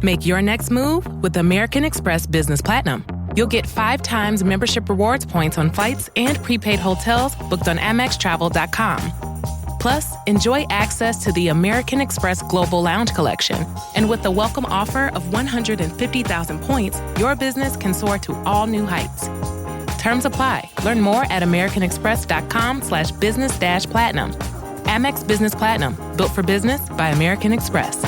Make your next move with American Express Business Platinum. You'll get 5 times membership rewards points on flights and prepaid hotels booked on AmexTravel.com. Plus, enjoy access to the American Express Global Lounge Collection. And with the welcome offer of 150,000 points, your business can soar to all new heights. Terms apply. Learn more at americanexpress.com/business-platinum. Amex Business Platinum. Built for business by American Express.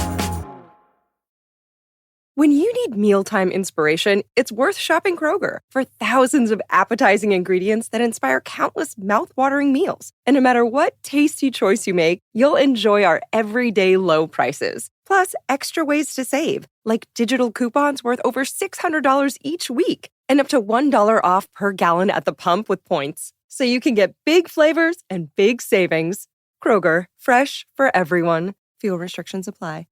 When you need mealtime inspiration, it's worth shopping Kroger for thousands of appetizing ingredients that inspire countless mouth-watering meals. And no matter what tasty choice you make, you'll enjoy our everyday low prices. Plus, extra ways to save, like digital coupons worth over $600 each week and up to $1 off per gallon at the pump with points. So you can get big flavors and big savings. Kroger, fresh for everyone. Fuel restrictions apply.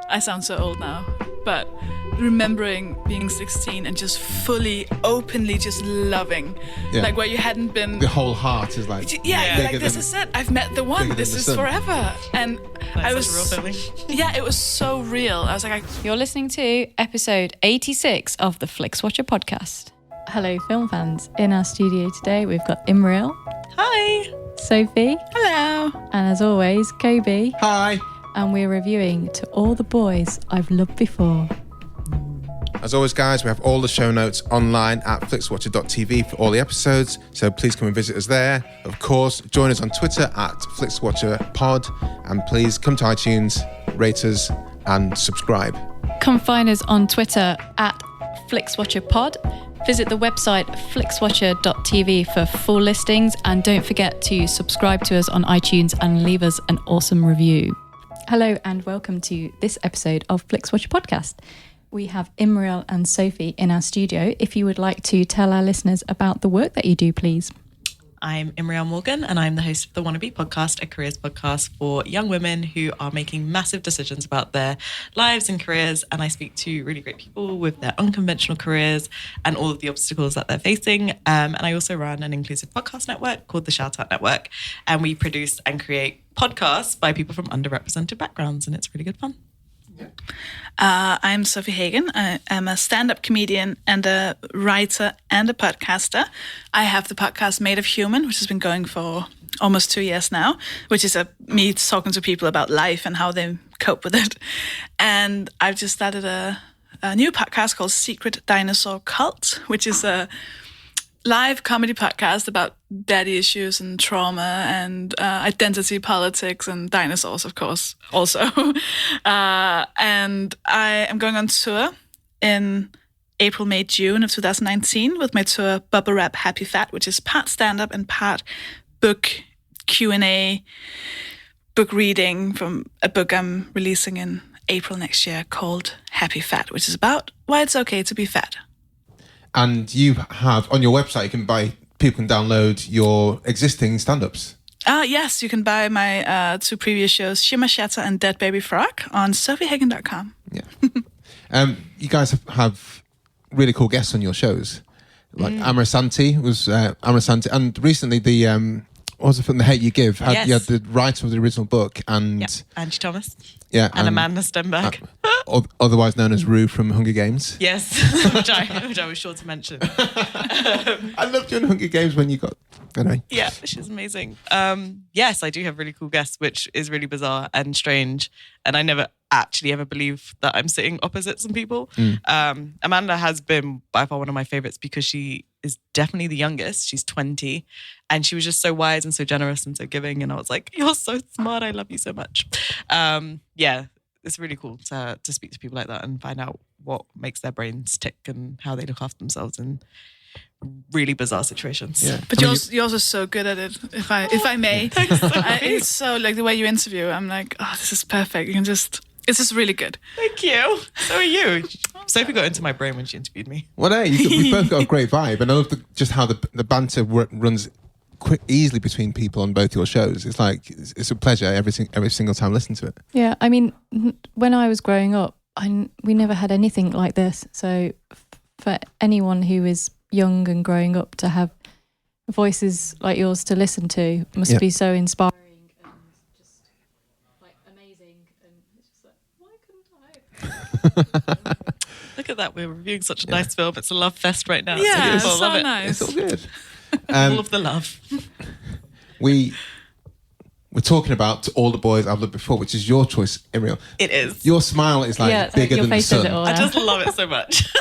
I sound so old now, but remembering being 16 and just fully, openly just loving, like where you hadn't been... The whole heart is like... like this is it, I've met the one, this is forever. And I was... Such a real feeling. Yeah, it was so real. I was like... You're listening to episode 86 of the Flixwatcher podcast. Hello film fans. In our studio today we've got Imriel. Hi. Sophie. Hello. And as always, Kobe. Hi. And we're reviewing To All the Boys I've Loved Before. As always, guys, we have all the show notes online at flixwatcher.tv for all the episodes, so please come and visit us there. Of course, join us on Twitter at FlixWatcherPod, and please come to iTunes, rate us, and subscribe. Come find us on Twitter at FlixWatcherPod. Visit the website flixwatcher.tv for full listings, and don't forget to subscribe to us on iTunes and leave us an awesome review. Hello and welcome to this episode of Flixwatcher podcast. We have Imriel and Sophie in our studio. If you would like to tell our listeners about the work that you do, please. I'm Imriel Morgan, and I'm the host of the Wannabe podcast, a careers podcast for young women who are making massive decisions about their lives and careers. And I speak to really great people with their unconventional careers and all of the obstacles that they're facing. And I also run an inclusive podcast network called the Shout Out Network. And we produce and create podcasts by people from underrepresented backgrounds, and it's really good fun. I'm Sofie Hagen. I am a stand-up comedian and a writer and a podcaster. I have the podcast Made of Human, which has been going for almost 2 years now, which is me talking to people about life and how they cope with it. And I've just started a new podcast called Secret Dinosaur Cult, which is a live comedy podcast about daddy issues and trauma and identity politics and dinosaurs, of course, also. And I am going on tour in April, May, June of 2019 with my tour Bubble Wrap Happy Fat, which is part stand-up and part book Q&A, book reading from a book I'm releasing in April next year called Happy Fat, which is about why it's okay to be fat. And you have, on your website, people can download your existing stand-ups. Yes, you can buy my 2 previous shows, Shimmer Shatter and Dead Baby Frog, on sophiehagen.com. Yeah. You guys have really cool guests on your shows. Like Amarasanti was Amarasanti, and recently the what was it from The Hate You Give? You had the writer of the original book and Angie Thomas. Yeah, and Amanda Stenberg. Otherwise known as Rue from Hunger Games. Yes, which I was sure to mention. I loved you in Hunger Games when you got... Anyway. Yeah, she's amazing. Yes, I do have really cool guests, which is really bizarre and strange. And I never actually ever believe that I'm sitting opposite some people. Amanda has been by far one of my favorites because she is definitely the youngest. She's 20. And she was just so wise and so generous and so giving. And I was like, you're so smart. I love you so much. Yeah, it's really cool to speak to people like that and find out what makes their brains tick and how they look after themselves in really bizarre situations. Yeah. But you're also so good at it, if I may. Thanks, it's so like the way you interview, I'm like, oh, this is perfect. It's just really good. Thank you. So are you. Sophie got into my brain when she interviewed me. Well, hey, we both got a great vibe, and I love just how the banter runs easily between people on both your shows. It's like it's a pleasure every single time I listen to it. Yeah, I mean, when I was growing up, we never had anything like this. So for anyone who is young and growing up to have voices like yours to listen to must be so inspiring and just like amazing. And it's just like, why couldn't I? Look at that. We're reviewing such a nice film. It's a love fest right now. Yeah, People so love it. nice. It's all good. All of the love. We're talking about All the Boys I've Loved Before, which is your choice, Imriel. It is. Your smile is like bigger your than the face says sun. it all I now. just love it so much.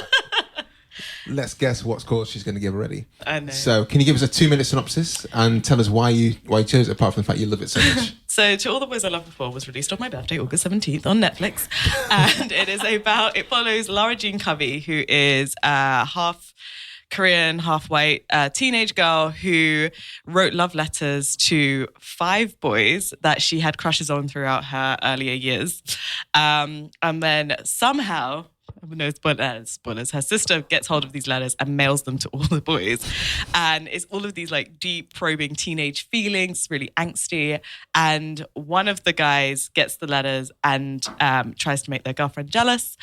Let's guess what score she's going to give already. I know. So, can you give us a 2-minute synopsis and tell us why you chose it, apart from the fact you love it so much? So, To All the Boys I Loved Before was released on my birthday, August 17th, on Netflix. And it follows Lara Jean Covey, who is half Korean, half white teenage girl who wrote love letters to 5 boys that she had crushes on throughout her earlier years. And then somehow, no spoilers, her sister gets hold of these letters and mails them to all the boys. And it's all of these like deep, probing teenage feelings, really angsty. And one of the guys gets the letters and tries to make their girlfriend jealous.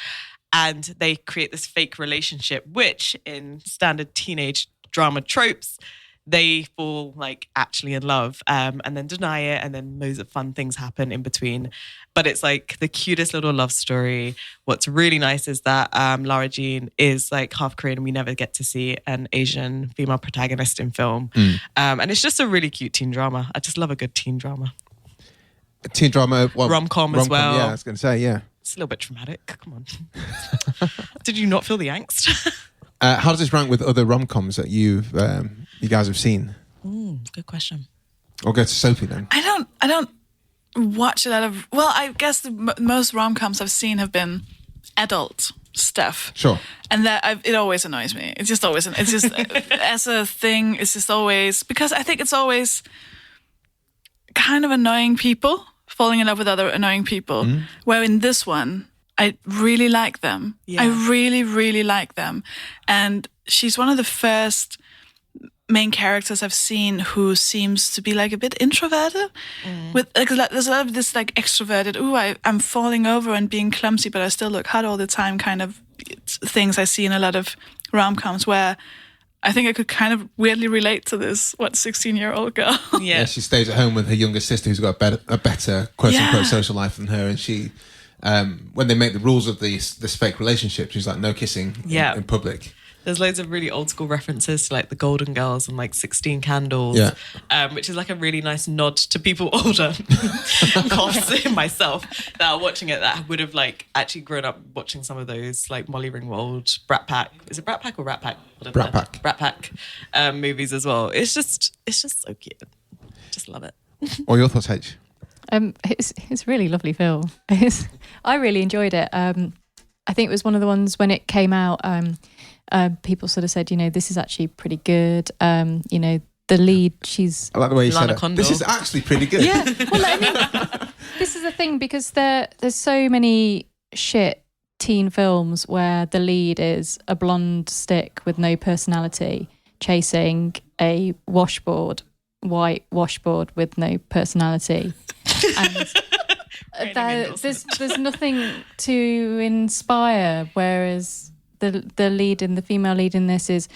And they create this fake relationship, which in standard teenage drama tropes, they fall like actually in love and then deny it. And then loads of fun things happen in between. But it's like the cutest little love story. What's really nice is that Lara Jean is like half Korean and we never get to see an Asian female protagonist in film. And it's just a really cute teen drama. I just love a good teen drama. A teen drama. Well, rom-com as well. Yeah, I was going to say, yeah. It's a little bit traumatic. Come on. Did you not feel the angst? How does this rank with other rom-coms that you guys have seen? Good question. Or go to Sophie then. I don't watch a lot of. Well, I guess the most rom-coms I've seen have been adult stuff. Sure. And it always annoys me. It's just always. It's just as a thing. It's just always because I think it's always kind of annoying people falling in love with other annoying people. Where in this one, I really like them. Yeah. I really, really like them. And she's one of the first main characters I've seen who seems to be like a bit introverted. With like, there's a lot of this like extroverted, I'm falling over and being clumsy, but I still look hot all the time kind of things I see in a lot of rom-coms where I think I could kind of weirdly relate to this, 16-year-old girl. Yeah, she stays at home with her younger sister who's got a better quote-unquote social life than her. And she, when they make the rules of this fake relationship, she's like, no kissing in public. There's loads of really old school references to like the Golden Girls and like 16 Candles, which is like a really nice nod to people older, myself, that are watching it that would have like actually grown up watching some of those like Molly Ringwald, Brat Pack. Is it Brat Pack or Rat Pack? Brat Pack. Brat Pack movies as well. It's just so cute. Just love it. Or your thoughts, Hage? It's a really lovely film. I really enjoyed it. I think it was one of the ones when it came out. People sort of said, this is actually pretty good. The lead, she's... I like the way you Lana said it. Condor. This is actually pretty good. Yeah, well, I mean, this is the thing, because there's so many shit teen films where the lead is a blonde stick with no personality chasing a white washboard with no personality. And there's nothing to inspire, whereas the female lead in this is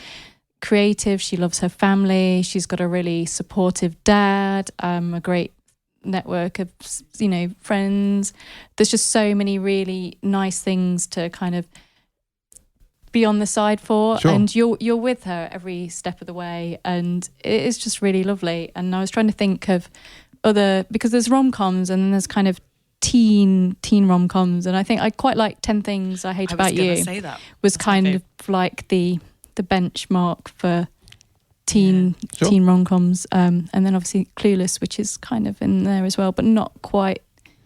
creative. She loves her family. She's got a really supportive dad, a great network of friends. There's just so many really nice things to kind of be on the side for. Sure. And you're with her every step of the way, and it is just really lovely. And I was trying to think of because there's rom-coms and then there's kind of teen rom-coms, and I think I quite like 10 Things I Hate About You. Say that. Was kind of like the benchmark for teen rom-coms, and then obviously Clueless, which is kind of in there as well, but not quite.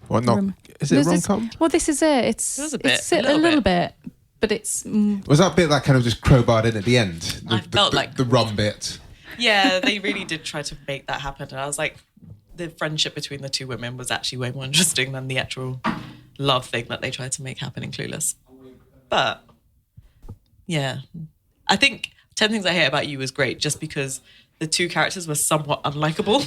What not? Is it a rom-com? Well, this is it. It was a little bit, but it's. Was that bit that kind of just crowbarred in at the end? I felt like the rom bit. Yeah, they really did try to make that happen, and I was like, the friendship between the two women was actually way more interesting than the actual love thing that they tried to make happen in Clueless. But yeah, I think 10 Things I Hate About You was great just because the two characters were somewhat unlikable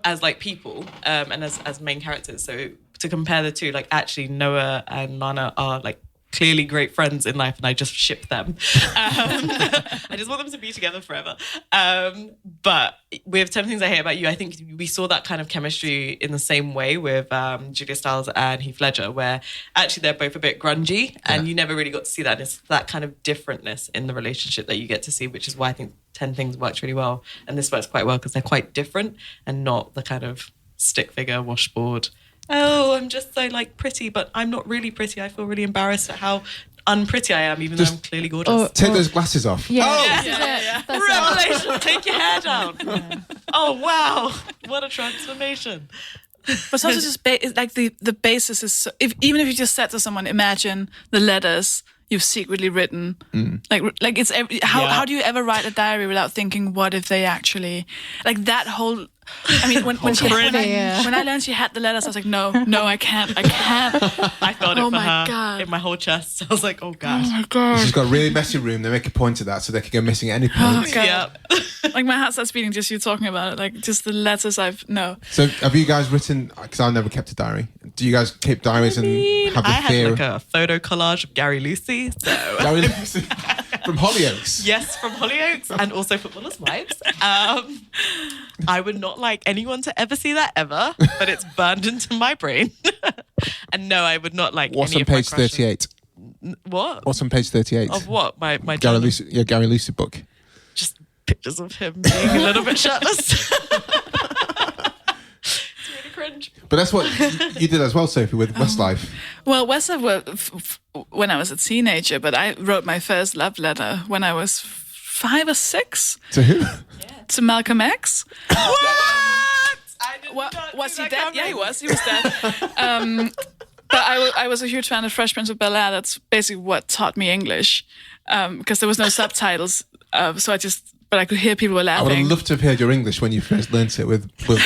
as like people and as main characters. So to compare the two, like actually Noah and Lana are like clearly great friends in life and I just ship them. I just want them to be together forever. But with 10 Things I Hate About You, I think we saw that kind of chemistry in the same way with Julia Stiles and Heath Ledger, where actually they're both a bit grungy and you never really got to see that. And it's that kind of differentness in the relationship that you get to see, which is why I think 10 Things works really well. And this works quite well because they're quite different and not the kind of stick figure, washboard. Oh, I'm just so like pretty, but I'm not really pretty. I feel really embarrassed at how unpretty I am, even though I'm clearly gorgeous. Take those glasses off. Yeah. Oh! Yeah. Revelation, take your hair down. Yeah. Oh, wow. What a transformation. But it's also just like the basis is even if you just said to someone, imagine the letters you've secretly written, like it's how do you ever write a diary without thinking, what if they actually like that whole. I mean, when I learned she had the letters, I was like, no, I can't. I thought it for her God. In my whole chest. I was like, oh God. Oh my God. She's got a really messy room. They make a point of that so they can go missing at any point. Oh God. Yeah. Like my heart starts beating just you talking about it. Like just the letters So have you guys written, because I've never kept a diary. Do you guys keep diaries and have the fear? I had like a photo collage of Gary Lucy. So. Gary Lucy? From Hollyoaks? Yes, from Hollyoaks and also Footballers' Wives. I would not like anyone to ever see that ever, but it's burned into my brain. And no, I would not like What's any on of my page crushes. 38? What? What's on page 38? Of what? My Gary journal? Lucy, your Gary Lucy book. Just pictures of him being a little bit shirtless. It's really cringe. But that's what you did as well, Sophie, with Westlife. Well, Westlife when I was a teenager, but I wrote my first love letter when I was 5 or 6. To who? To Malcolm X. What? I did not Was see he that dead? coming. Yeah, he was. He was dead. But I was a huge fan of Fresh Prince of Bel-Air. That's basically what taught me English because there was no subtitles. But I could hear people were I would laughing. have loved to have heard your English when you first learnt it with Will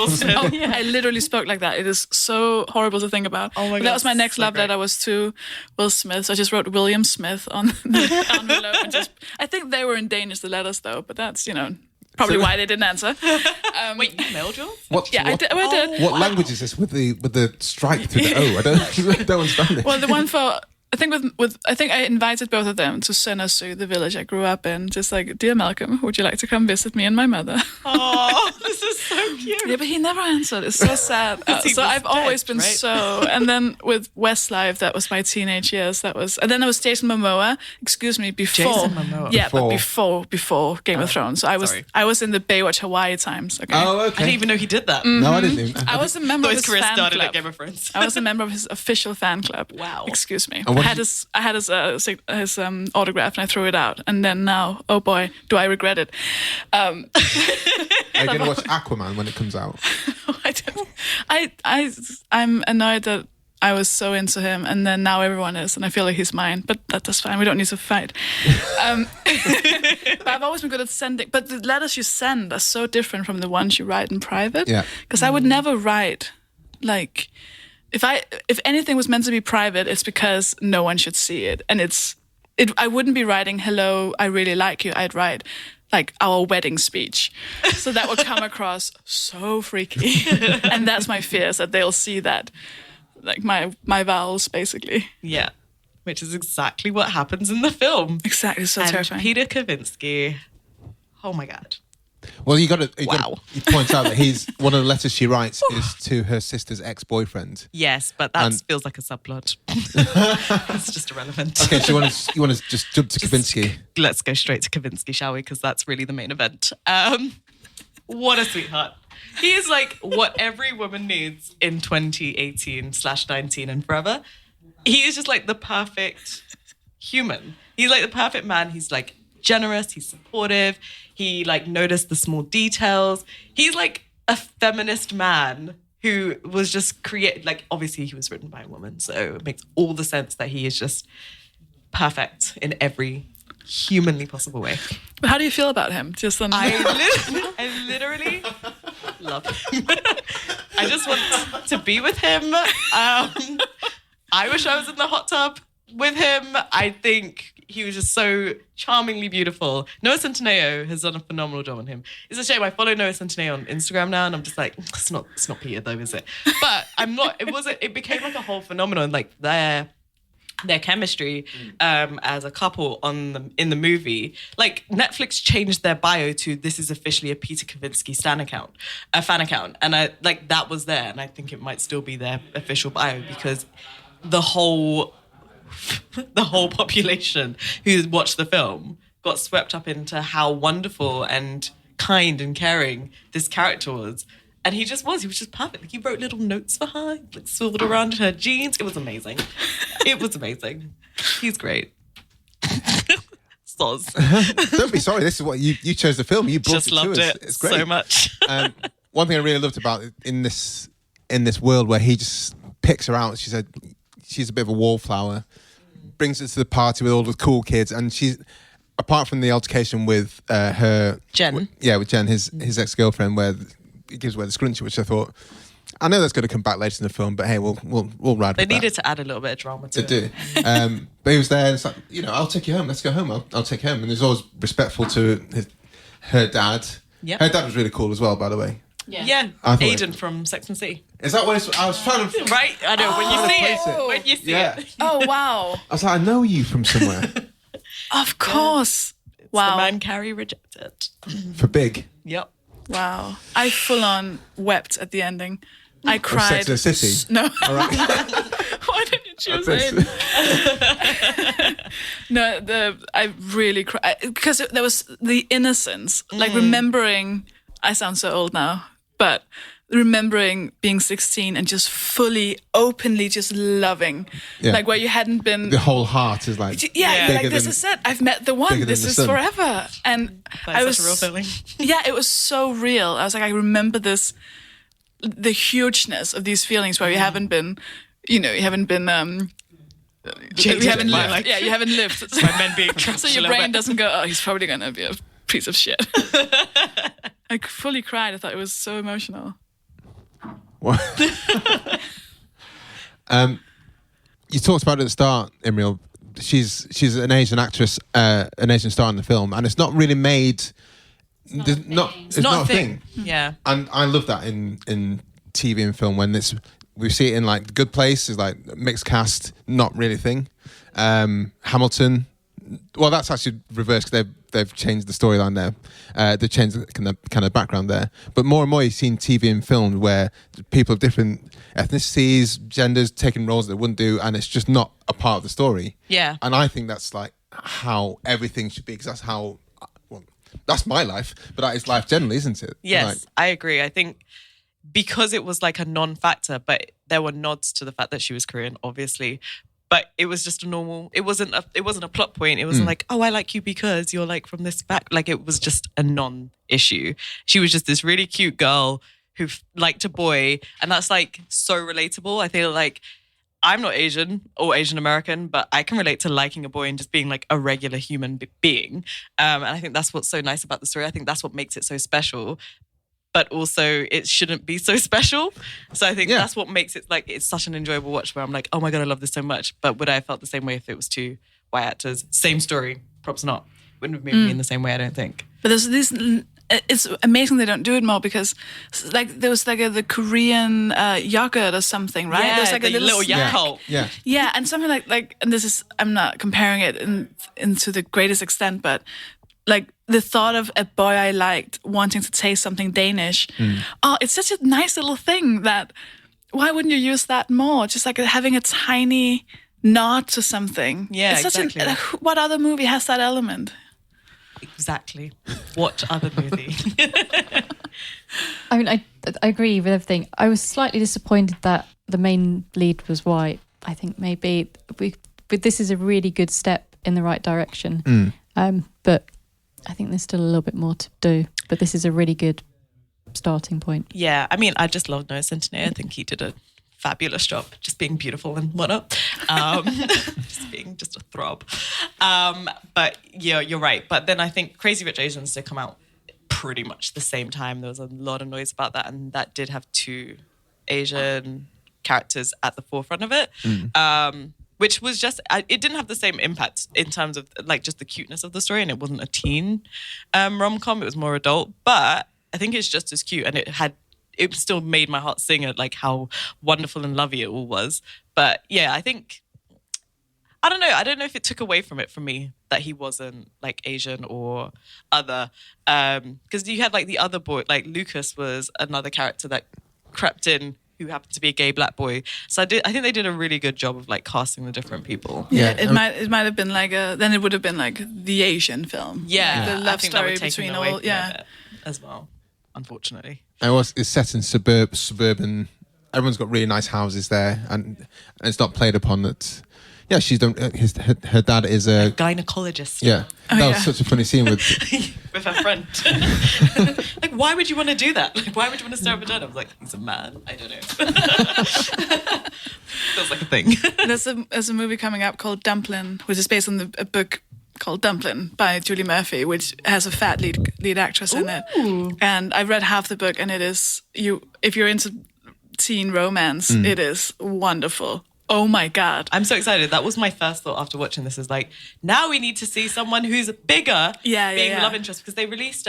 Smith. Oh, yeah. I literally spoke like that. It is so horrible to think about. Oh my But God, that was my next so love great. letter was to Will Smith. So I just wrote William Smith on the envelope. And I think they were in Danish, the letters, though. But that's, probably why they didn't answer. Wait, you mailed yours? I did. What language is this with the stripe through the O? I don't understand it. Well, the one for... I think I think I invited both of them to Centineo, the village I grew up in. Just like, dear Malcolm, would you like to come visit me and my mother? Oh, this is so cute. Yeah, but he never answered. It's so sad. He So was I've always dead, been right? so. And then with Westlife, that was my teenage years. And then I was Jason Momoa. Excuse me, before. Jason Momoa. Yeah, but before Game of Thrones. So I was in the Baywatch Hawaii times. Okay. Oh, I okay. didn't even know he did that. No, I didn't even. I was a member Thought of his his career fan started club. at Game of Thrones. I was a member of his official fan club. Wow. Excuse me. And what I had his autograph and I threw it out. And then now, oh boy, do I regret it. Are you going to watch Aquaman when it comes out? I don't. I'm annoyed that I was so into him, and then now everyone is, and I feel like he's mine. But that's fine. We don't need to fight. But I've always been good at sending. But the letters you send are so different from the ones you write in private. Yeah. Because I would never write like if anything was meant to be private, it's because no one should see it, and I wouldn't be writing "Hello, I really like you." I'd write like our wedding speech. So that would come across so freaky. And that's my fear, is that they'll see that. Like my vowels, basically. Yeah. Which is exactly what happens in the film. Exactly, so And terrifying. Peter Kavinsky. Oh my God. Well, you got to Wow. point out that one of the letters she writes is to her sister's ex-boyfriend. Yes, but that And- feels like a subplot. It's just irrelevant. Okay, so you want to just jump to Kavinsky. Let's go straight to Kavinsky, shall we? Because that's really the main event. What a sweetheart. He is like what every woman needs in 2018/19 and forever. He is just like the perfect human. He's like the perfect man. He's like generous. He's supportive. He like noticed the small details. He's like a feminist man who was just created. Like obviously he was written by a woman, so it makes all the sense that he is just perfect in every humanly possible way. But how do you feel about him? Just on I literally love him. I just want to be with him. I wish I was in the hot tub with him. I think he was just so charmingly beautiful. Noah Centineo has done a phenomenal job on him. It's a shame. I follow Noah Centineo on Instagram now, and I'm just like, it's not Peter though, is it? But I'm not. It became like a whole phenomenon. Like their chemistry as a couple in the movie. Like, Netflix changed their bio to "This is officially a Peter Kavinsky fan account," and that was there, and I think it might still be their official bio because the whole population who watched the film got swept up into how wonderful and kind and caring this character was. And he was just perfect. Like, he wrote little notes for her, like swiveled around in her jeans. It was amazing. He's great. Soz. Don't be sorry. This is what you chose the film. You brought just it loved to us. it It's great. so much. One thing I really loved about it in this world where he just picks her out. She said she's a bit of a wallflower, brings her to the party with all the cool kids, and she's, apart from the altercation with her Jen. with Jen, his ex-girlfriend, where he gives away the scrunchie, which I thought, I know that's going to come back later in the film, but hey, we'll ride They with that. needed to add a little bit of drama to They it. do. But he was there and it's like, I'll take you home. Let's go home. I'll take you home. And he's always respectful to her dad. Yep. Her dad was really cool as well, by the way. Yeah, I thought Aiden from Sex and the City. Is that what I was trying to... Right? I know, when you see Yeah. it. Oh, wow. I was like, I know you from somewhere. Of course. It's Wow. the man Carrie rejected. For Big. Yep. Wow. I full on wept at the ending. I cried. Sex and the City? No. All right. Why didn't you choose That's it? No, I really cried because there was the innocence, like remembering. I sound so old now, but remembering being 16 and just fully, openly, just loving, Yeah. like where you hadn't been. The whole heart is like... Yeah, bigger like this than- is it. I've met the one. bigger than This the is sun. forever. And I was Such a real feeling. Yeah, it was so real. I was like, I remember this, the hugeness of these feelings where you haven't been, you haven't been. Jaded You haven't by, lived. like- Yeah, you haven't lived. By men being trapped So a your little brain bit. doesn't go, oh, he's probably going to be a piece of shit. I fully cried. I thought it was so emotional. What? You talked about it at the start, Imriel. She's an Asian actress, an Asian star in the film, and it's not really made. It's not a thing. Yeah. And I love that in TV and film when we see it in like The Good Place is like mixed cast, not really a thing. Hamilton, well, that's actually reversed because they've changed the storyline there. They've changed the kind of background there. But more and more you've seen TV and film where people of different ethnicities, genders taking roles that they wouldn't do, and it's just not a part of the story. Yeah. And I think that's like how everything should be, because that's how, well, that's my life, but that is life generally, isn't it? Yes, Like, I agree. I think because it was like a non-factor, but there were nods to the fact that she was Korean, obviously. But it was just a normal. It wasn't a plot point. It wasn't like, oh, I like you because you're like from this back. Like, it was just a non-issue. She was just this really cute girl who liked a boy, and that's like so relatable. I feel like I'm not Asian or Asian American, but I can relate to liking a boy and just being like a regular human being. And I think that's what's so nice about the story. I think that's what makes it so special. But also, it shouldn't be so special. So I think that's what makes it like it's such an enjoyable watch. Where I'm like, oh my god, I love this so much. But would I have felt the same way if it was two white actors? Same story, props not. Wouldn't have moved me in the same way, I don't think. But there's this. It's amazing they don't do it more because, like, there was like the Korean yogurt or something, right? Yeah, there was like the a little yak cult. yeah. Yeah, and something like, and this is, I'm not comparing it into the greatest extent, but like the thought of a boy I liked wanting to taste something Danish. Oh, it's such a nice little thing that, why wouldn't you use that more? Just like having a tiny nod to something. Yeah, it's such exactly. what other movie has that element? Exactly. What other movie? I mean, I agree with everything. I was slightly disappointed that the main lead was white. I think maybe but this is a really good step in the right direction. But I think there's still a little bit more to do. But this is a really good starting point. Yeah, I mean, I just love Noah Centineo. I think he did a fabulous job, just being beautiful and whatnot. Just being just a throb. But yeah, you're right. But then I think Crazy Rich Asians did come out pretty much the same time. There was a lot of noise about that, and that did have two Asian characters at the forefront of it. Which was just, it didn't have the same impact in terms of like just the cuteness of the story, and it wasn't a teen rom-com, it was more adult, but I think it's just as cute, and it still made my heart sing at like how wonderful and lovey it all was. But yeah, I think I don't know. I don't know if it took away from it from me that he wasn't like Asian or other. Because you had like the other boy, like Lucas was another character that crept in who happened to be a gay black boy. So I think they did a really good job of like casting the different people. Yeah, it might have been like then it would have been like the Asian film. Yeah, like the love story between all. Yeah, as well. Unfortunately, it's set in suburban. Everyone's got really nice houses there, and it's not played upon that. Yeah, her dad is a gynecologist. Yeah, that was such a funny scene with her friend. Like, why would you want to do that? Like, why would you want to stare at a vagina? I was like, he's a man. I don't know. Feels like a thing. There's a movie coming up called Dumpling, which is based on a book called Dumpling by Julie Murphy, which has a fat lead actress in it. And I've read half the book, and it is if you're into teen romance, it is wonderful. Oh my God. I'm so excited. That was my first thought after watching this, is like, now we need to see someone who's bigger being the love interest, because they released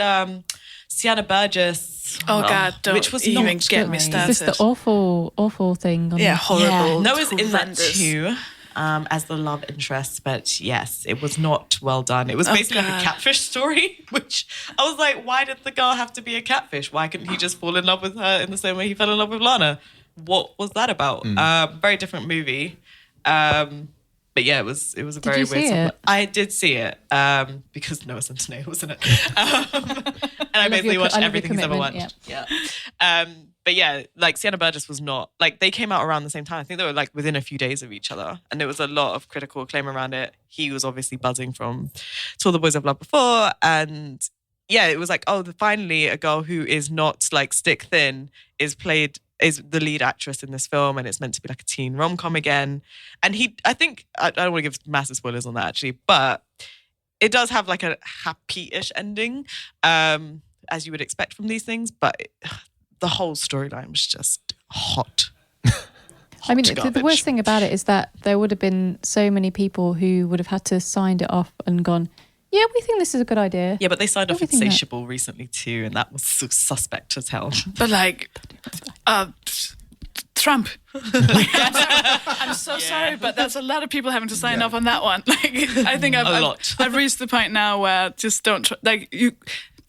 Sienna Burgess. Oh God, don't which was even not get me started. Is this the awful thing? Horrible. Yeah. Noah's in that too. As the love interest, but yes, it was not well done. It was basically like a catfish story, which I was like, why did the girl have to be a catfish? Why couldn't he just fall in love with her in the same way he fell in love with Lana? What was that about? Very different movie. But yeah, it was a very weird song. I did see it because Noah Centineo was in it. And I basically watched everything he's ever watched. Yeah. But yeah, like Sienna Burgess was not, like they came out around the same time. I think they were like within a few days of each other. And there was a lot of critical acclaim around it. He was obviously buzzing from To All the Boys I've Loved Before. And yeah, it was like, finally a girl who is not like stick thin is the lead actress in this film, and it's meant to be like a teen rom-com again. And I don't want to give massive spoilers on that actually, but it does have like a happy-ish ending, as you would expect from these things, but the whole storyline was just hot. I mean, the worst thing about it is that there would have been so many people who would have had to signed it off and gone, yeah, we think this is a good idea. Yeah, but they signed off Insatiable recently too, and that was suspect as hell. But like, Trump. I'm so sorry, but that's a lot of people having to sign off on that one. Like, I think I've reached the point now where just don't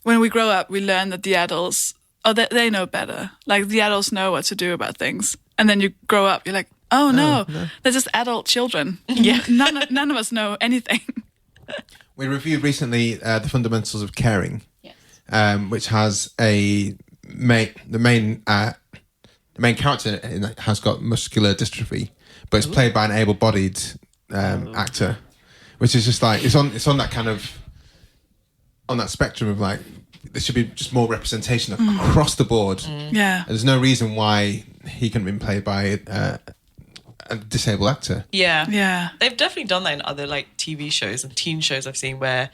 when we grow up, we learn that the adults, they know better. Like the adults know what to do about things, and then you grow up, you're like, oh no. They're just adult children. Yeah, none of us know anything. We reviewed recently The Fundamentals of Caring, which has the main character in it has got muscular dystrophy, but it's played by an able-bodied actor, which is just like it's on that kind of on that spectrum of like there should be just more representation across the board. Yeah, and there's no reason why he couldn't have been played by a disabled actor. Yeah. They've definitely done that in other like TV shows and teen shows I've seen where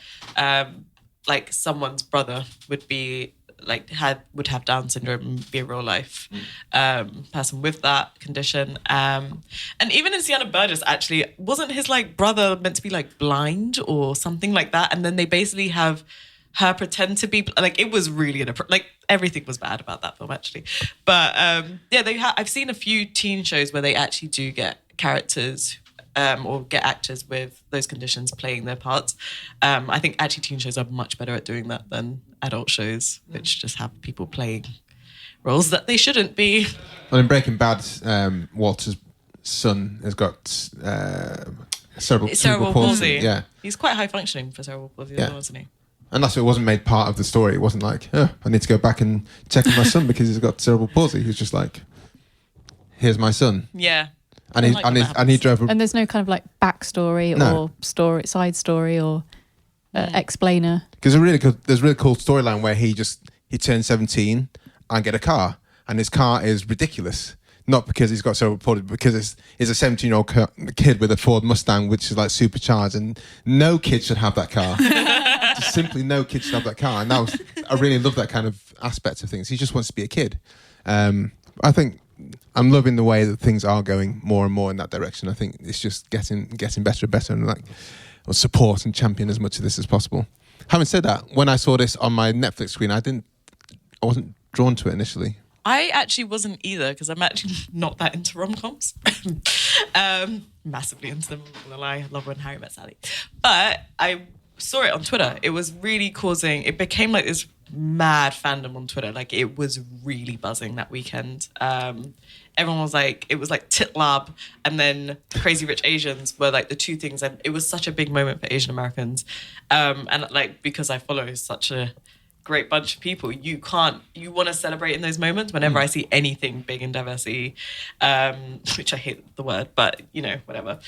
like someone's brother would be like would have Down syndrome and be a real life person with that condition. And even in Sienna Burgess, actually, wasn't his like brother meant to be like blind or something like that? And then they basically have her pretend to be like, it was really like everything was bad about that film actually. But I've seen a few teen shows where they actually do get characters or get actors with those conditions playing their parts. I think actually teen shows are much better at doing that than adult shows, which just have people playing roles that they shouldn't be. Well, in Breaking Bad, Walter's son has got cerebral palsy. Yeah, he's quite high functioning for cerebral palsy, wasn't he? And that's what it wasn't made part of the story. It wasn't like, I need to go back and check on my son because he's got cerebral palsy. He was just like, here's my son. Yeah. And he drove. And there's no kind of like backstory or side story or explainer. Because there's a really cool storyline where he turned 17 and get a car, and his car is ridiculous. Not because he's got cerebral palsy, but because he's a 17-year-old kid with a Ford Mustang, which is like supercharged, and no kid should have that car. Just simply no kid should have that car. And I really love that kind of aspect of things. He just wants to be a kid. I think I'm loving the way that things are going more and more in that direction. I think it's just getting better and better, and like support and champion as much of this as possible. Having said that, when I saw this on my Netflix screen, I wasn't drawn to it initially. I actually wasn't either, because I'm actually not that into rom-coms. Massively into them, I'm not gonna lie. I love When Harry Met Sally. But I saw it on Twitter. It was really it became like this mad fandom on Twitter. Like it was really buzzing that weekend. Everyone was like, it was like Tit Lab and then Crazy Rich Asians were like the two things. And it was such a big moment for Asian Americans. And like, because I follow such a great bunch of people, you want to celebrate in those moments whenever I see anything big in diversity, which I hate the word, but you know, whatever.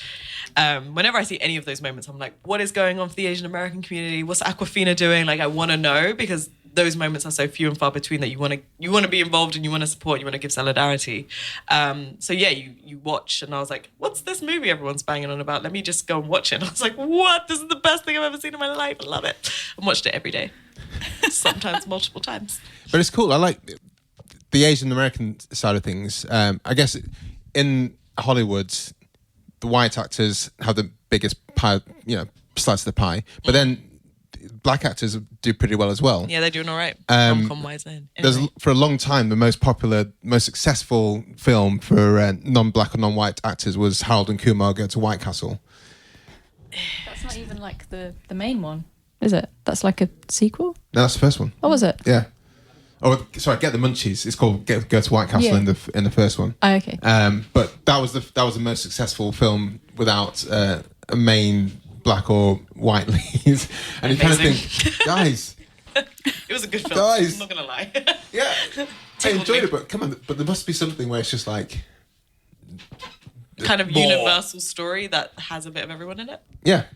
Whenever I see any of those moments, I'm like, what is going on for the Asian American community? What's Aquafina doing? Like, I want to know, because those moments are so few and far between that you want to be involved and you want to support, you want to give solidarity. So yeah, you watch, and I was like, what's this movie everyone's banging on about? Let me just go and watch it. And I was like, what? This is the best thing I've ever seen in my life. I love it. I watched it every day. Sometimes multiple times. But it's cool. I like the Asian American side of things. I guess in Hollywood, the white actors have the biggest pie, slice of the pie. But then black actors do pretty well as well. Yeah, they're doing all right. Rom-com wise. Anyway. For a long time, the most popular, most successful film for non-black or non-white actors was Harold and Kumar Go to White Castle. That's not even like the main one, is it? That's like a sequel? No, that's the first one. Oh, was it? Yeah. Oh, sorry, Get the Munchies. It's called Go to White Castle in the first one. Oh, okay. But that was the most successful film without a main black or white lead. And you kind of think, guys, it was a good film. Guys, I'm not gonna lie. Yeah, I enjoyed it, but come on, but there must be something where it's just like kind of more. Universal story that has a bit of everyone in it. Yeah.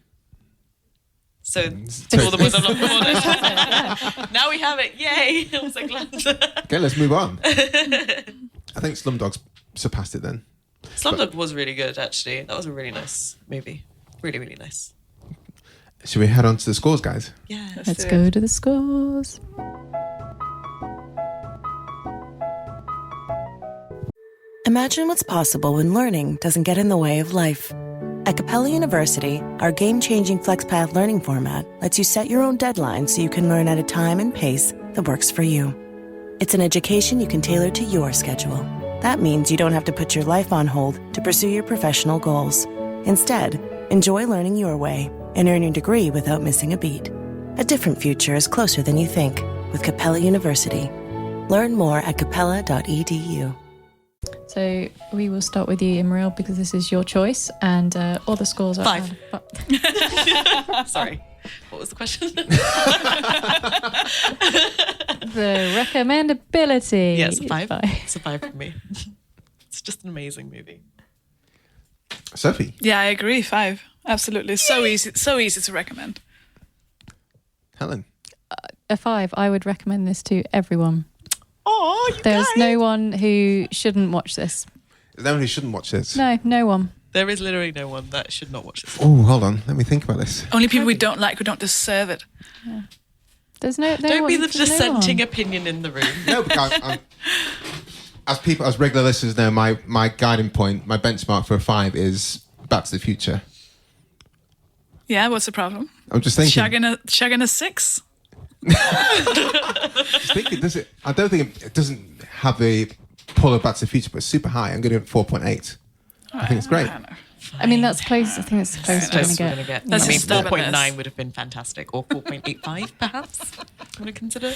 So all the ones I'm not promoting. Now we have it. Yay! I'm so glad. Okay, let's move on. I think Slumdog's surpassed it then. Slumdog was really good, actually. That was a really nice movie. Really, really nice. Should we head on to the scores, guys? Yeah. Let's go to the scores. Imagine what's possible when learning doesn't get in the way of life. At Capella University, our game-changing FlexPath learning format lets you set your own deadlines so you can learn at a time and pace that works for you. It's an education you can tailor to your schedule. That means you don't have to put your life on hold to pursue your professional goals. Instead, enjoy learning your way and earn your degree without missing a beat. A different future is closer than you think with Capella University. Learn more at capella.edu. So we will start with you, Imriel, because this is your choice, and all the scores are 5. Sorry, what was the question? The recommendability. Yeah, it's a 5. It's a 5 for me. It's just an amazing movie. Sofie? Yeah, I agree. 5. Absolutely. So easy to recommend. Helen? A 5. I would recommend this to everyone. Oh, you There's guys. no one who shouldn't watch this. Is there anyone who shouldn't watch this? No one. There is literally no one that should not watch this. Oh, hold on. Let me think about this. Only people we don't like, who don't deserve it. Yeah. There's no Don't one, be the there's no dissenting one. opinion in the room. No, because as regular listeners know, my guiding point, my benchmark for a 5 is Back to the Future. Yeah, what's the problem? I'm just thinking. Shagging a 6? Just thinking, does it? I don't think it doesn't have the pull of Back to the Future, but it's super high. I'm going to do it 4.8. I think it's great. I mean, that's close. I think it's close to That's going what we're to gonna get. get. That's I mean, stubbornness. 4.9 would have been fantastic, or 4.85 perhaps. I'm gonna consider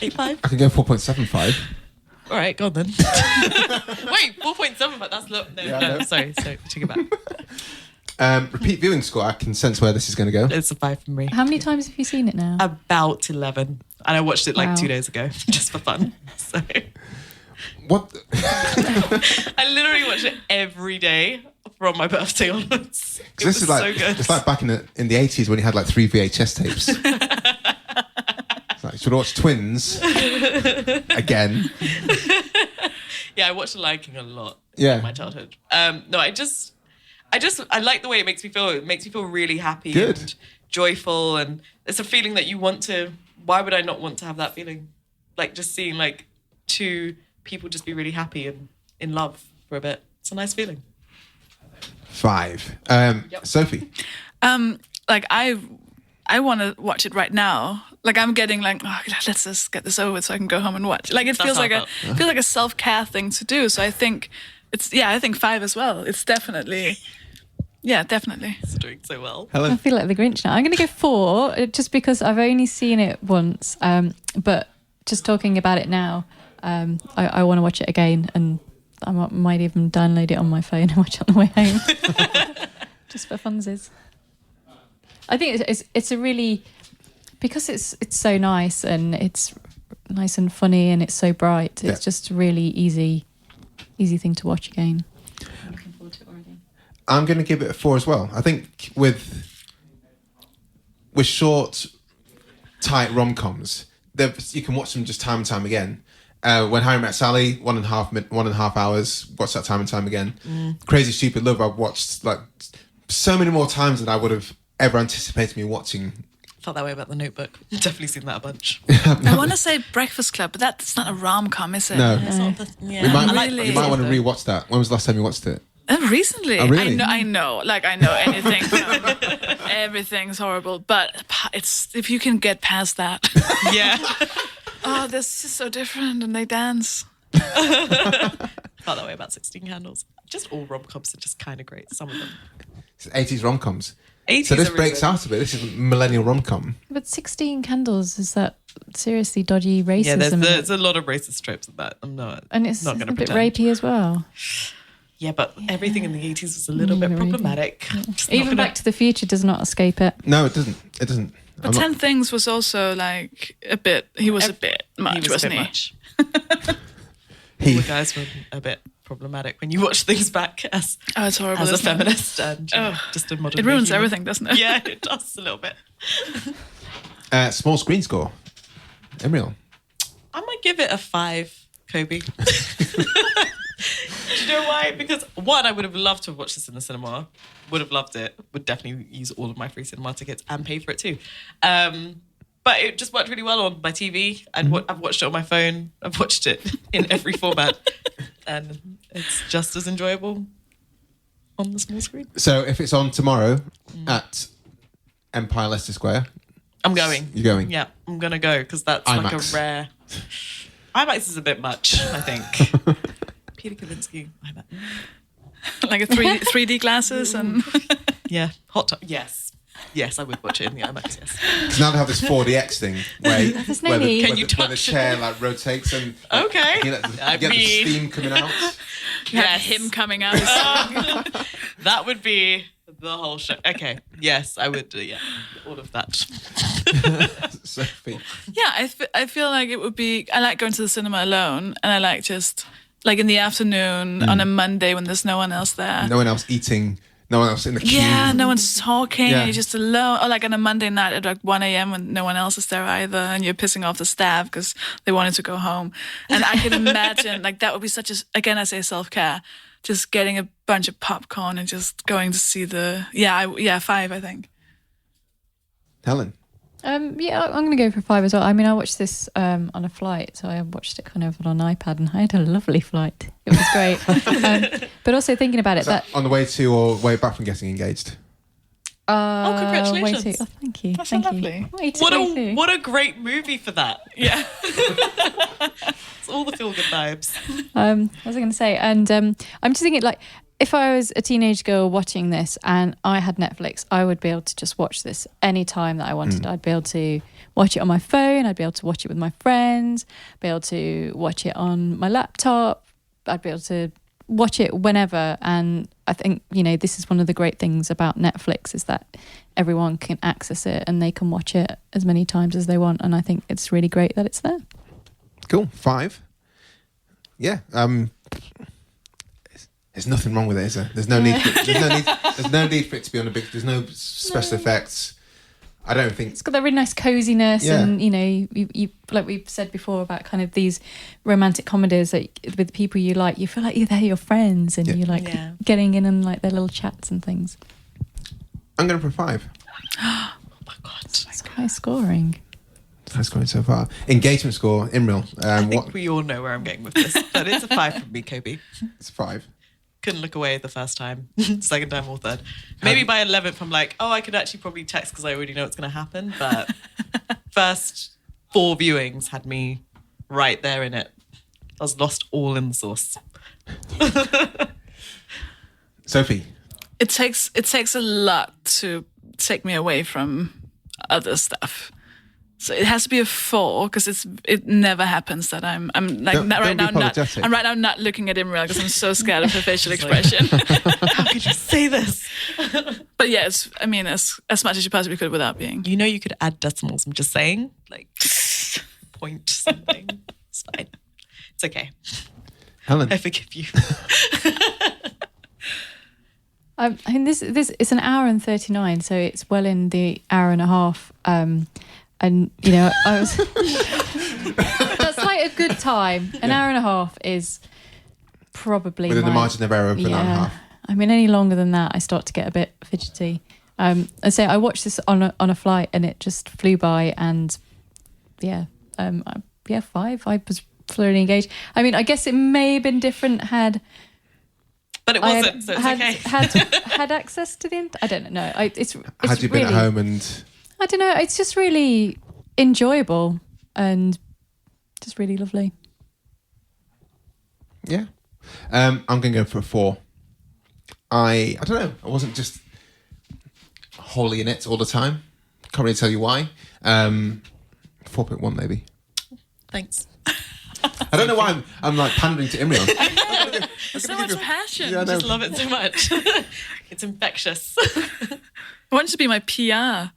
8.5. I can go 4.75. All right, go on then. Wait, 4.7, but that's low. No, Yeah, no, no. sorry, take it back. Repeat viewing score. I can sense where this is going to go. It's a 5 from me. How many times have you seen it now? About 11, and I watched it like Wow. 2 days ago, just for fun. So What? I literally watch it every day from my birthday onwards. It was This is like so good. it's like back in the 80s when you had like 3 VHS tapes. It's like, should I watch Twins again? Yeah, I watched The Lion King a lot Yeah. in my childhood. No, I like the way it makes me feel. It makes me feel really happy Good. and joyful, and it's a feeling that you want to. Why would I not want to have that feeling? Like just seeing like 2 people just be really happy and in love for a bit. It's a nice feeling. 5. Sofie? Like I want to watch it right now. Like I'm getting like, oh, let's just get this over with so I can go home and watch. Like it That's feels how like I a self-care thing to do. So I think I think 5 as well. It's definitely. Yeah, definitely. It's doing so well. Helen? I feel like the Grinch now. I'm going to go 4, just because I've only seen it once. But just talking about it now, I want to watch it again, and I might even download it on my phone and watch it on the way home, just for funsies. I think it's a really, because it's so nice and it's nice and funny and it's so bright. It's just a really easy thing to watch again. I'm looking forward to it already. I'm going to give it a 4 as well. I think with short, tight rom-coms, you can watch them just time and time again. When Harry Met Sally, 1.5 hours, watch that time and time again. Crazy Stupid Love, I've watched like so many more times than I would have ever anticipated me watching. Felt that way about The Notebook. Definitely seen that a bunch. I want to say Breakfast Club, but that's not a rom-com, is it? No. Yeah. You might want to rewatch that. When was the last time you watched it? Recently. Oh, really? I know anything. Everything's horrible, but it's if you can get past that. Yeah. Oh, they're just so different, and they dance. Felt that way about 16 Candles. Just all rom-coms are just kind of great. Some of them. It's 80s rom-coms. 80s So this are breaks really out a bit. This is millennial rom-com. But 16 Candles, is that seriously dodgy racism? Yeah, in it? there's a lot of racist tropes in that. I'm not. And it's not a going to bit pretend. rapey as well. Yeah, but everything in the 80s was a little bit Really? problematic. Just not Even gonna- Back to the Future does not escape it. No, it doesn't. It doesn't. But 10 Things was also like a bit. He was a bit much, He was a wasn't bit he? much. All the guys were a bit problematic when you watch things back as It's horrible. a isn't it? feminist and just a modern. It ruins human. everything, doesn't it? Yeah, it does a little bit. Small screen score. Imriel. I might give it a 5, Kobe. Do you know why? Because one, I would have loved to have watched this in the cinema. Would have loved it. Would definitely use all of my free cinema tickets and pay for it too. But it just worked really well on my TV. And I've watched it on my phone. I've watched it in every format. And it's just as enjoyable on the small screen. So if it's on tomorrow at Empire Leicester Square, I'm going. You're going? Yeah, I'm going to go because that's IMAX. like a rare... IMAX is a bit much, I think. Peter Kavinsky, IMAX. Like a 3D glasses and. Yeah, hot tub. Yes. Yes, I would watch it in the IMAX, yes. because now they have this 4DX thing where, There's no where, the, need. where, Can you the, where the touch chair it? like rotates and Okay. you get, the, I you get the mean- steam coming out. Yeah, him coming out. That would be the whole show. Okay, yes, I would do, yeah, all of that. Sophie. Yeah, I feel like it would be. I like going to the cinema alone, and I like just like in the afternoon on a Monday when there's no one else there. No one else eating. No one else in the queue. Yeah, no one's talking. Yeah. You're just alone. Or like on a Monday night at like 1 a.m. when no one else is there either, and you're pissing off the staff because they wanted to go home. And I can imagine like that would be such a, again, I say self-care, just getting a bunch of popcorn and just going to see the 5, I think. Helen. Yeah, I'm going to go for 5 as well. I mean, I watched this on a flight, so I watched it kind of on an iPad, and I had a lovely flight. It was great. But also thinking about it, Is that on the way to or way back from getting engaged? congratulations. Way to, thank you. That's so thank lovely. you. Way to. What a great movie for that. Yeah. It's all the feel-good vibes. What was I going to say? And I'm just thinking, like, if I was a teenage girl watching this and I had Netflix, I would be able to just watch this any time that I wanted. I'd be able to watch it on my phone. I'd be able to watch it with my friends. Be able to watch it on my laptop. I'd be able to watch it whenever. And I think, this is one of the great things about Netflix is that everyone can access it and they can watch it as many times as they want. And I think it's really great that it's there. Cool. 5. Yeah. There's nothing wrong with it, is there? There's no need. There's no need for it to be on a big. There's no special effects. I don't think It's got that really nice coziness, Yeah. and you like we've said before about kind of these romantic comedies that with people you like, you feel like they're your friends, and Yeah. you're like Yeah. getting in and like their little chats and things. I'm going for a 5. Oh my God. It's high scoring. That's going so far. Engagement score, Imriel. I think we all know where I'm going with this, but it's a 5 from me, Kobe. It's 5. Couldn't look away the first time, second time or third. Maybe by 11th, I'm like, I could actually probably text because I already know what's going to happen. But first 4 viewings had me right there in it. I was lost all in the sauce. Sophie? It takes a lot to take me away from other stuff. So it has to be a 4 because it never happens that I'm like Don't right be now apologetic. I'm right now not looking at Imriel because I'm so scared of her facial expression. How could you say this? But yes, I mean as much as you possibly could without being. You know you could add decimals. I'm just saying, like point something. It's fine. It's okay. Helen? I forgive you. I mean, this it's an hour and 39, so it's well in the hour and a half. And you know, I was that's like a good time. An hour and a half is probably Within the margin of error of an hour and a half. I mean, any longer than that, I start to get a bit fidgety. I say I watched this on a flight, and it just flew by. And 5. I was thoroughly engaged. I mean, I guess it may have been different had. But it wasn't, so it's okay. Had access to the I don't know. It's Had you been really, at home and... I don't know. It's just really enjoyable and just really lovely. Yeah. I'm going to go for a 4. I don't know. I wasn't just wholly in it all the time. Can't really tell you why. 4.1 maybe. Thanks. I don't know why I'm like pandering to Imriel. So much passion. Yeah, I just love it so much. It's infectious. I want you to be my PR.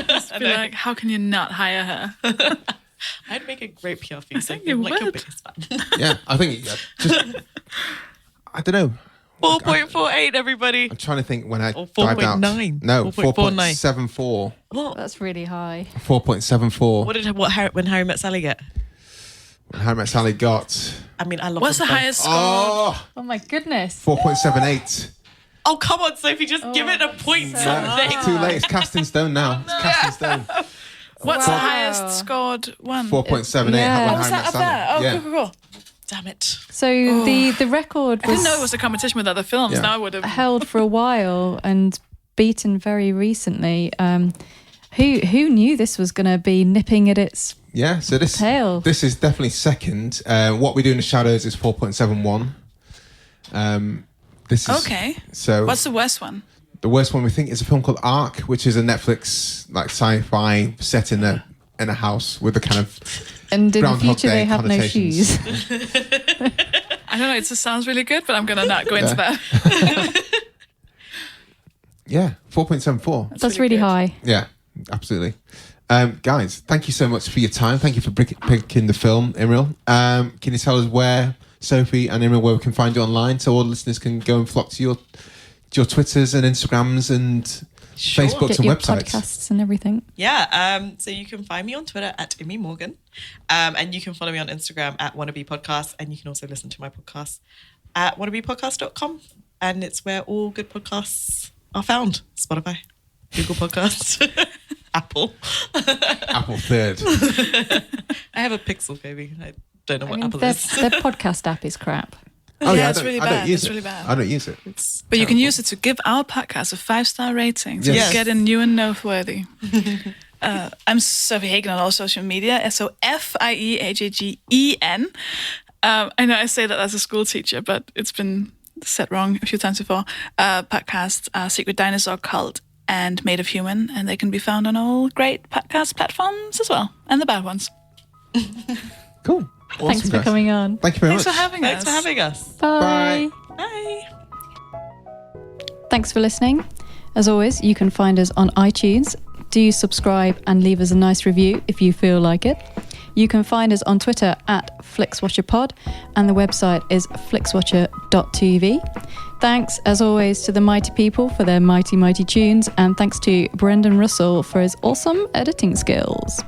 Just be like, how can you not hire her? I'd make a great PR for you. So you I'm like your would. biggest fan. Yeah, I think I don't know. 4.48, everybody. I'm trying to think when I Or dived out. 4.9. No, 4.49. 4.74. What? That's really high. 4.74. When Harry Met Sally get? When Harry Met Sally got... I mean, I love What's the them both. highest score? Oh, Oh my goodness. 4.78. Oh, come on, Sophie, just give it a point. No, Something. it's too late. It's cast in stone now. It's cast in stone. What's the Wow. highest scored one? 4.78. Yeah. When Oh, was Harry that Met up Sally. there? Oh, Yeah. cool. Damn it. So the record I didn't was know it was a competition with other films. Yeah. Now I would have. held for a while and beaten very recently. Who knew this was going to be nipping at its Yeah, so tail? this is definitely second. What We Do in the Shadows is 4.71. This is Okay. So What's the worst one? the worst one we think is a film called Ark, which is a Netflix like sci-fi set in a house with a kind of And in the Groundhog future, Day they have no connotations. shoes. I don't know. It just sounds really good, but I'm gonna not go into that. Yeah, 4.74. That's really good. high. Yeah, absolutely. Guys, thank you so much for your time. Thank you for picking the film, Imriel. Can you tell us where Sophie and Imriel, where we can find you online, so all the listeners can go and flock to your Twitters and Instagrams and Facebooks Get and your websites? podcasts and everything. Yeah, so you can find me on Twitter at Imriel Morgan, and you can follow me on Instagram at wannabepodcast, and you can also listen to my podcast at wannabepodcast.com, and it's where all good podcasts are found. Spotify, Google Podcasts, Apple. Apple third. I have a Pixel, baby. I don't know what Apple their, is. their podcast app is crap. Oh Yeah, I it's don't- really I don't bad. use It's it. really bad. I don't use it. But you can use it to give our podcast a 5-star rating to Yes. get in new and noteworthy. I'm Sofie Hagen on all social media. SOFIEHAGEN. I know I say that as a school teacher, but it's been said wrong a few times before. Podcasts are Secret Dinosaur, Cult, and Made of Human, and they can be found on all great podcast platforms as well, and the bad ones. Cool. Awesome, Thanks for guys. coming on. Thank you very Thanks much. for having Thanks us. for having us. Bye. Bye. Bye. Thanks for listening. As always, you can find us on iTunes. Do subscribe and leave us a nice review if you feel like it. You can find us on Twitter at FlixWatcherPod, and the website is flixwatcher.tv. Thanks, as always, to the mighty people for their mighty, mighty tunes, and thanks to Brendan Russell for his awesome editing skills.